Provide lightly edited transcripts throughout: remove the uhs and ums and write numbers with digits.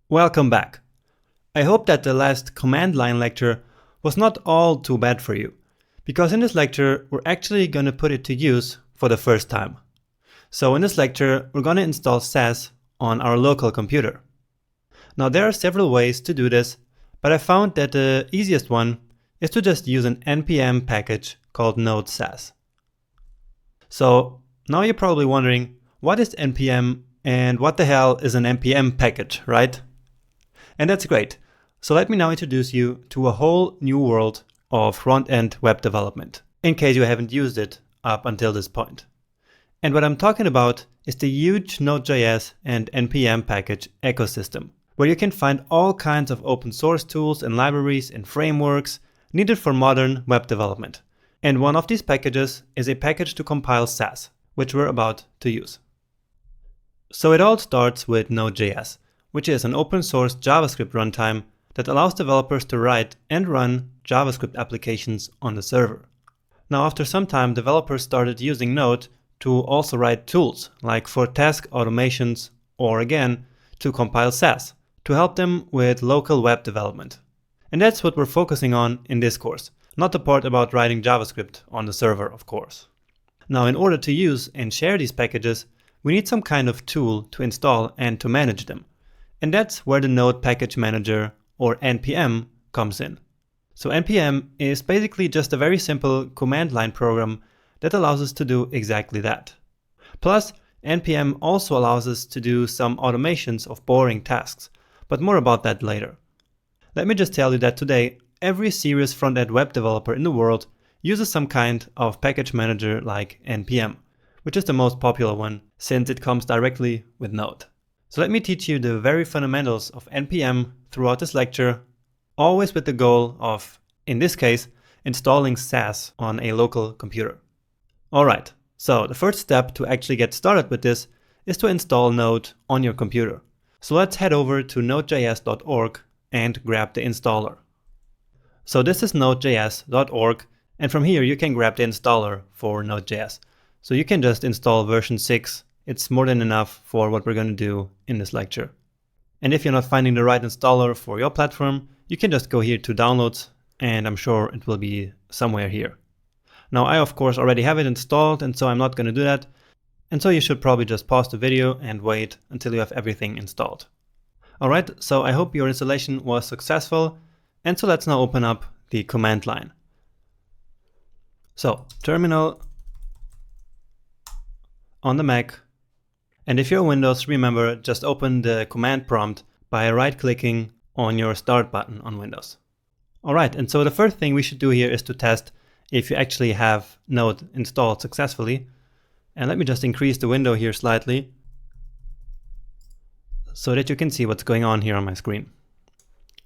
Welcome back. I hope that the last command line lecture was not all too bad for you, because in this lecture we're actually going to put it to use for the first time. So in this lecture we're going to install Sass on our local computer. Now there are several ways to do this, but I found that the easiest one is to just use an NPM package called node Sass. So now you're probably wondering, what is NPM and what the hell is an NPM package, right? And that's great. So let me now introduce you to a whole new world of front-end web development, in case you haven't used it up until this point. And what I'm talking about is the huge Node.js and NPM package ecosystem, where you can find all kinds of open source tools and libraries and frameworks needed for modern web development. And one of these packages is a package to compile Sass, which we're about to use. So it all starts with Node.js, which is an open source JavaScript runtime that allows developers to write and run JavaScript applications on the server. Now, after some time, developers started using Node to also write tools, like for task automations, or again, to compile Sass, to help them with local web development. And that's what we're focusing on in this course, not the part about writing JavaScript on the server, of course. Now, in order to use and share these packages, we need some kind of tool to install and to manage them. And that's where the Node Package Manager, or NPM, comes in. So NPM is basically just a very simple command line program that allows us to do exactly that. Plus, NPM also allows us to do some automations of boring tasks, but more about that later. Let me just tell you that today, every serious front-end web developer in the world uses some kind of package manager like NPM, which is the most popular one since it comes directly with Node. So let me teach you the very fundamentals of NPM throughout this lecture, always with the goal of, in this case, installing Sass on a local computer. Alright, so the first step to actually get started with this is to install Node on your computer. So let's head over to nodejs.org and grab the installer. So this is nodejs.org, and from here you can grab the installer for Node.js. So you can just install version 6. It's more than enough for what we're going to do in this lecture. And if you're not finding the right installer for your platform, you can just go here to downloads, and I'm sure it will be somewhere here. Now I of course already have it installed, and so I'm not going to do that. And so you should probably just pause the video and wait until you have everything installed. Alright, so I hope your installation was successful. And so let's now open up the command line. So terminal on the Mac. And if you're Windows, remember, just open the command prompt by right-clicking on your Start button on Windows. Alright, and so the first thing we should do here is to test if you actually have Node installed successfully. And let me just increase the window here slightly so that you can see what's going on here on my screen.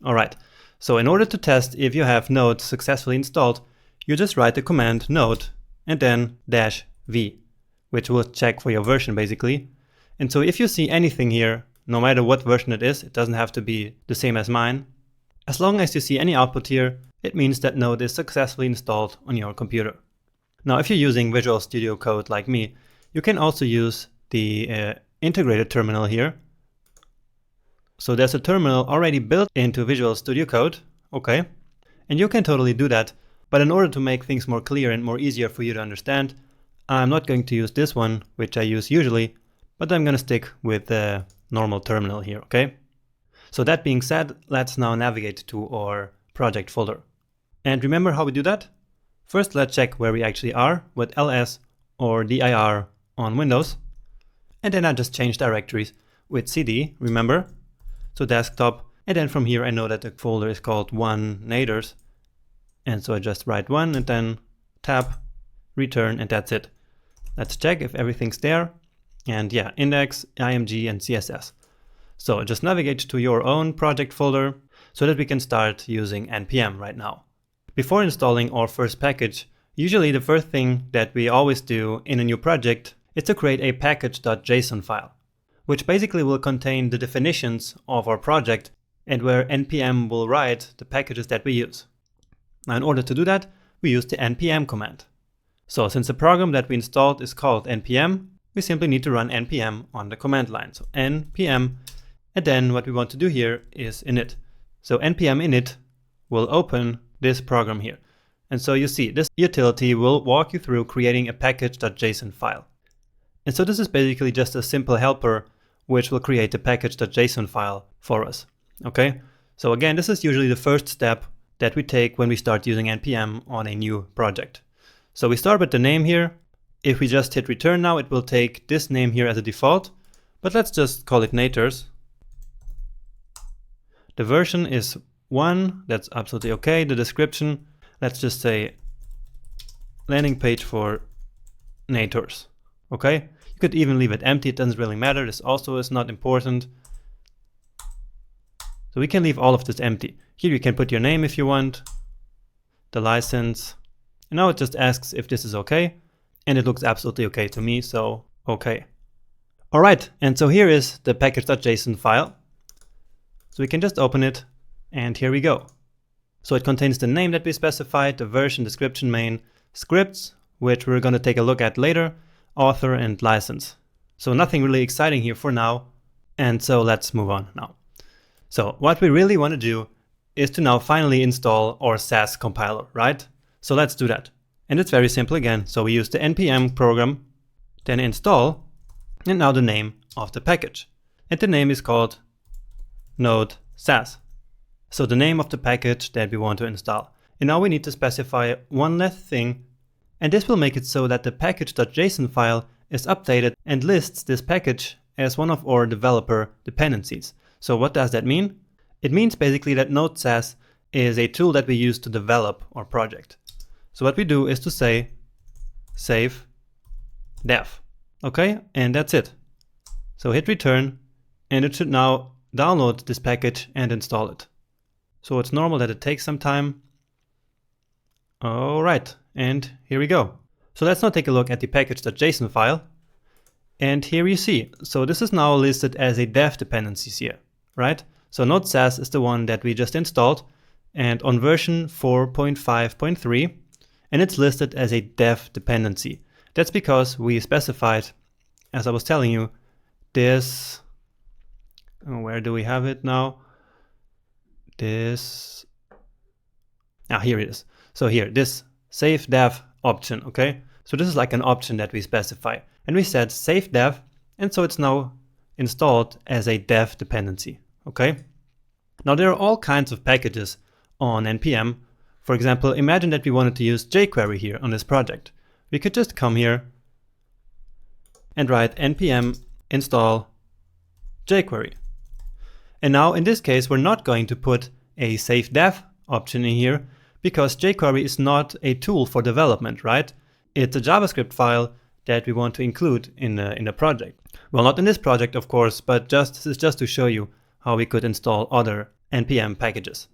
Alright, so in order to test if you have Node successfully installed, you just write the command node and then -v, which will check for your version basically. And so if you see anything here, no matter what version it is, it doesn't have to be the same as mine. As long as you see any output here, it means that Node is successfully installed on your computer. Now, if you're using Visual Studio Code like me, you can also use the integrated terminal here. So there's a terminal already built into Visual Studio Code, okay? And you can totally do that, but in order to make things more clear and more easier for you to understand, I'm not going to use this one, which I use usually, but I'm going to stick with the normal terminal here, okay? So that being said, let's now navigate to our project folder. And remember how we do that? First, let's check where we actually are with ls or dir on Windows. And then I just change directories with cd, remember? So desktop, and then from here I know that the folder is called 1naders. And so I just write 1 and then tab, return, and that's it. Let's check if everything's there. And yeah, index, img, and css. So just navigate to your own project folder so that we can start using NPM right now. Before installing our first package, usually the first thing that we always do in a new project is to create a package.json file, which basically will contain the definitions of our project and where NPM will write the packages that we use. Now in order to do that, we use the NPM command. So since the program that we installed is called NPM, we simply need to run NPM on the command line. So NPM, And then what we want to do here is init. So npm init will open this program here. And so you see, this utility will walk you through creating a package.json file. And so this is basically just a simple helper which will create a package.json file for us. Okay? So again, this is usually the first step that we take when we start using npm on a new project. So we start with the name here. If we just hit return now, it will take this name here as a default, but let's just call it nators. The version is 1, that's absolutely okay. The description, let's just say landing page for nators. Okay? You could even leave it empty, it doesn't really matter. This also is not important. So we can leave all of this empty. Here you can put your name if you want, the license. And now it just asks if this is okay. And it looks absolutely okay to me, so okay. All right, and so here is the package.json file. So we can just open it, and here we go. So it contains the name that we specified, the version, description, main, scripts, which we're going to take a look at later, author, and license. So nothing really exciting here for now, and so let's move on now. So what we really want to do is to now finally install our Sass compiler, right? So let's do that. And it's very simple again. So we use the npm program, then install, and now the name of the package. And the name is called node Sass. So the name of the package that we want to install. And now we need to specify one last thing, and this will make it so that the package.json file is updated and lists this package as one of our developer dependencies. So what does that mean? It means basically that node Sass is a tool that we use to develop our project. So what we do is to say save dev. Okay, and that's it. So hit return, and it should now download this package and install it. So it's normal that it takes some time. All right, and here we go. So let's now take a look at the package.json file. And here you see, so this is now listed as a dev dependencies here, right? So node Sass is the one that we just installed, and on version 4.5.3, and it's listed as a dev dependency. That's because we specified, as I was telling you, this, where do we have it now? This, here it is. So here, this save dev option, okay? So this is like an option that we specify. And we said save dev, and so it's now installed as a dev dependency, okay? Now there are all kinds of packages on NPM. For example, imagine that we wanted to use jQuery here on this project. We could just come here and write npm install jQuery. And now in this case, we're not going to put a save dev option in here because jQuery is not a tool for development, right? It's a JavaScript file that we want to include in the project. Well, not in this project, of course, but this is just to show you how we could install other npm packages.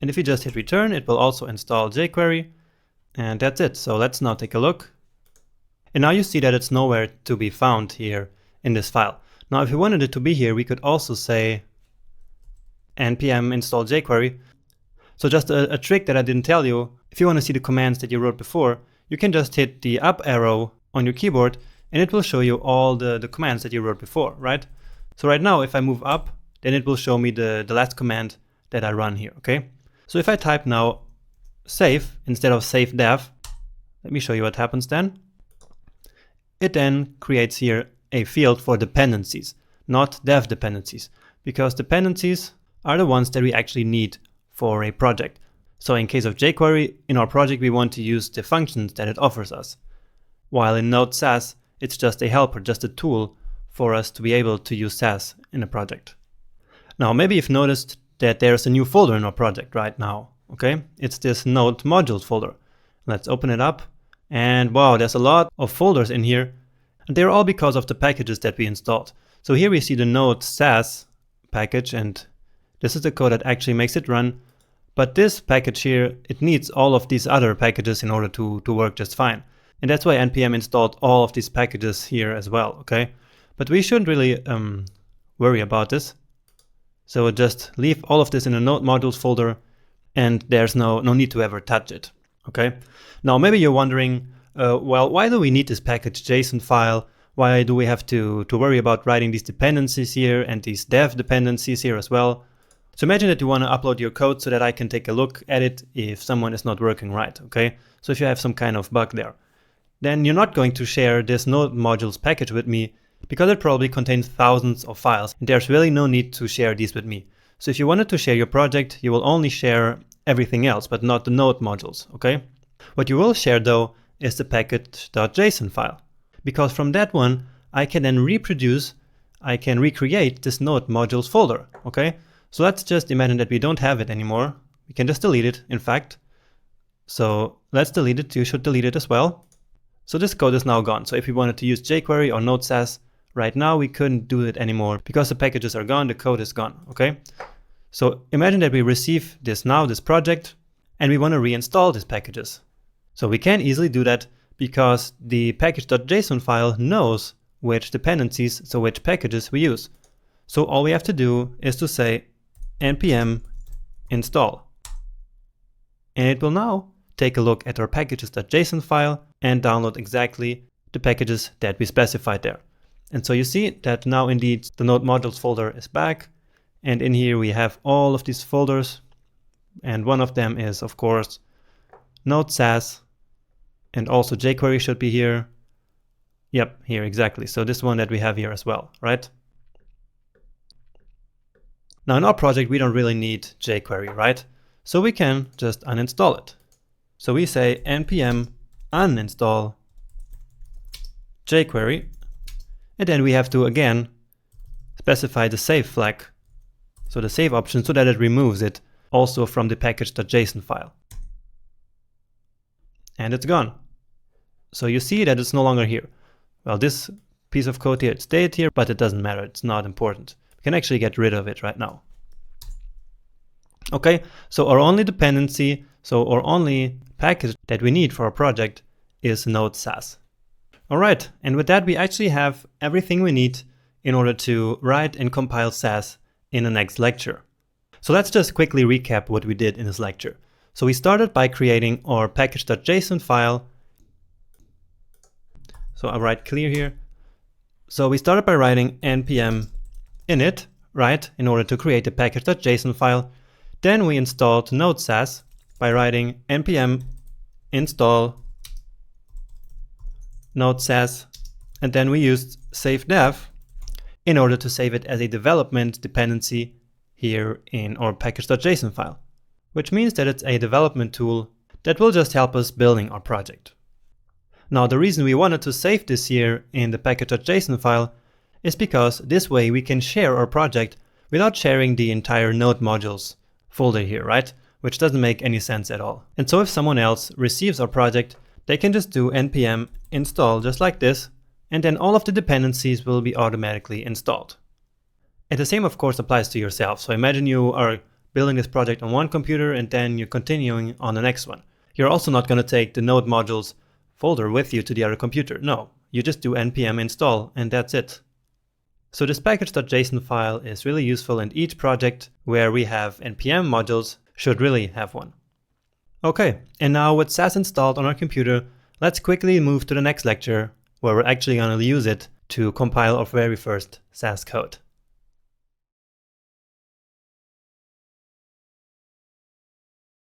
And if you just hit return, it will also install jQuery, and that's it. So let's now take a look. And now you see that it's nowhere to be found here in this file. Now, if we wanted it to be here, we could also say npm install jQuery. So just a trick that I didn't tell you, if you want to see the commands that you wrote before, you can just hit the up arrow on your keyboard, and it will show you all the commands that you wrote before, right? So right now, if I move up, then it will show me the last command that I run here, okay? So if I type now save instead of save dev, let me show you what happens then. It then creates here a field for dependencies, not dev dependencies, because dependencies are the ones that we actually need for a project. So in case of jQuery, in our project we want to use the functions that it offers us, while in node Sass, it's just a helper, just a tool for us to be able to use Sass in a project. Now maybe you've noticed that there's a new folder in our project right now, okay? It's this node modules folder. Let's open it up, and wow, there's a lot of folders in here, and they're all because of the packages that we installed. So here we see the node Sass package, and this is the code that actually makes it run, but this package here, it needs all of these other packages in order to work just fine. And that's why NPM installed all of these packages here as well, okay? But we shouldn't really worry about this. So just leave all of this in the node modules folder, and there's no need to ever touch it, okay? Now maybe you're wondering, well, why do we need this package JSON file? Why do we have to worry about writing these dependencies here and these dev dependencies here as well? So imagine that you want to upload your code so that I can take a look at it if someone is not working right, okay? So if you have some kind of bug there, then you're not going to share this node modules package with me because it probably contains thousands of files and there's really no need to share these with me. So if you wanted to share your project, you will only share everything else, but not the node modules, okay? What you will share though is the package.json file, because from that one, I can then I can recreate this node modules folder, okay? So let's just imagine that we don't have it anymore. We can just delete it, in fact. So let's delete it. You should delete it as well. So this code is now gone. So if we wanted to use jQuery or Node Sass right now, we couldn't do it anymore because the packages are gone, the code is gone, okay? So imagine that we receive this project, and we want to reinstall these packages. So we can easily do that because the package.json file knows which dependencies, so which packages we use. So all we have to do is to say npm install. And it will now take a look at our packages.json file and download exactly the packages that we specified there. And so you see that now indeed the node modules folder is back. And in here we have all of these folders. And one of them is, of course, Node Sass. And also jQuery should be here. Yep, here exactly. So this one that we have here as well, right? Now in our project, we don't really need jQuery, right? So we can just uninstall it. So we say npm uninstall jQuery. And then we have to again specify the save flag. So the save option, so that it removes it also from the package.json file. And it's gone. So you see that it's no longer here. Well, this piece of code here, it stayed here, but it doesn't matter. It's not important. We can actually get rid of it right now. Okay, so our only dependency, so our only package that we need for our project is Node Sass. All right, and with that, we actually have everything we need in order to write and compile Sass in the next lecture. So let's just quickly recap what we did in this lecture. So we started by creating our package.json file. So I'll write clear here. So we started by writing npm init, right, in order to create the package.json file. Then we installed Node Sass by writing npm install Node Sass, and then we used save dev in order to save it as a development dependency here in our package.json file, which means that it's a development tool that will just help us building our project. Now, the reason we wanted to save this here in the package.json file is because this way we can share our project without sharing the entire node modules folder here, right? Which doesn't make any sense at all. And so if someone else receives our project, they can just do npm install just like this, and then all of the dependencies will be automatically installed. And the same of course applies to yourself. So imagine you are building this project on one computer and then you're continuing on the next one. You're also not going to take the node modules folder with you to the other computer. No, you just do npm install and that's it. So this package.json file is really useful, and each project where we have npm modules should really have one. Okay, and now with Sass installed on our computer, let's quickly move to the next lecture where we're actually going to use it to compile our very first Sass code.